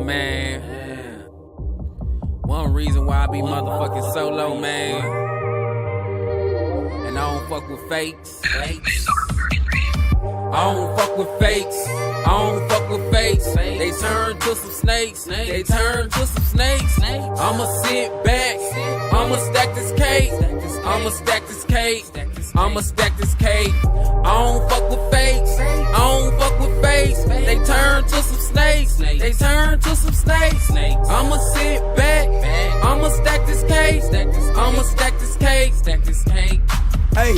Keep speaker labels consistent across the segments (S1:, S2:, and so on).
S1: man. One reason why I be motherfucking solo, man. And I don't fuck with fakes. I don't fuck with fakes. I don't fuck with fakes. They turn to some snakes. They turn to some snakes. I'ma sit back. I'ma stack this cake. I'ma stack this cake. I'ma stack this cake. I don't fuck with fakes. I don't fuck with fakes. They turn to some snakes. They turn to some snakes. I'ma sit back. I'ma stack this cake. I'ma stack this cake. Stack this cake.
S2: Hey,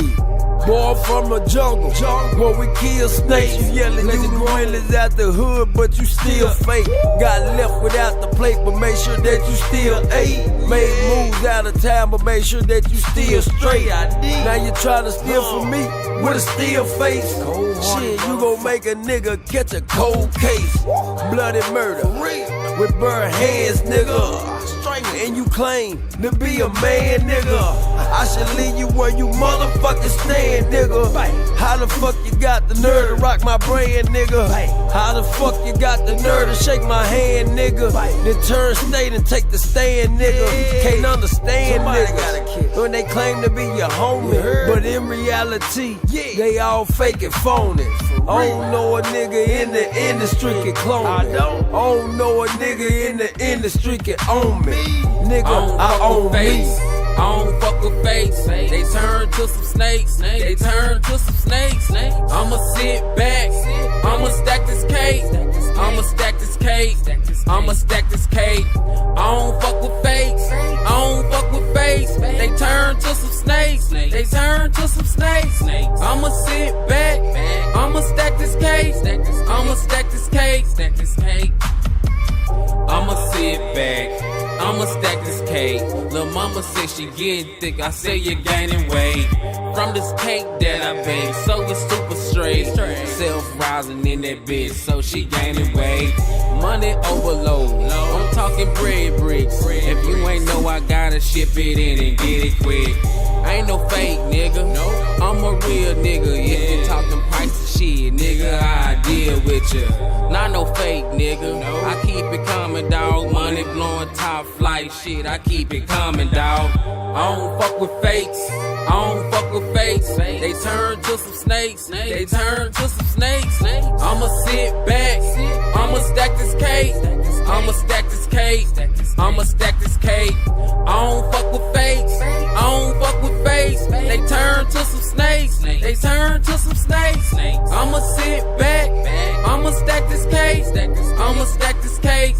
S2: boy from the jungle, where we kill snakes. You yelling you gorillas out the hood, but you still fake. Got left without the plate, but make sure that you still ate. Made moves out of town, but make sure that you still straight. Now you tryna steal from me with a steel face. Shit, you gon' make a nigga catch a cold case. Bloody murder with burnt hands, nigga. And you claim to be a man, nigga. I should leave you where you motherfucking stand, nigga. How the fuck you got the nerve to rock my brand, nigga? How the fuck you got the nerve to shake my hand, nigga? Then turn state and take the stand, nigga. Can't understand niggas when they claim to be your homie, but in reality, they all fake and phony. I don't know a nigga in the industry can clone me. I don't know a nigga in the industry can own me. Nigga, I own me.
S1: I don't fuck with fakes. They turn to some snakes. They turn to some snakes. I'ma sit back. I'ma stack this cake. I'ma stack this cake. I'ma stack this cake. I don't fuck with fakes. I don't fuck with fakes. They turn to some snakes. They turn to some snakes. I'ma sit back. I'ma stack this cake. I'ma stack this cake. Stack this cake. I'ma sit back. I'ma stack this cake. Lil' mama said she getting thick, I say you're gaining weight. From this cake that I bake, so it's super straight. Self-rising in that bitch, so she gaining weight. Money overload, I'm talking bread bricks. If you ain't know, I gotta ship it in and get it quick. I ain't no fake nigga, I'm a real nigga. If you talking price of shit, nigga, I deal with ya. Not no fake nigga, I keep it coming, dawg. Money blowing top flight shit, I keep it coming, dawg. I don't fuck with fakes, I don't fuck with fakes. They turn to some snakes, they turn to some snakes. I'ma sit back, I'ma stack this cake, I'ma stack this cake, I'ma stack this cake. I don't fuck with fakes, I don't fuck with fakes. They turn to some snakes, they turn to some snakes. I'ma sit back, I'ma stack this cake, I'ma stack this cake.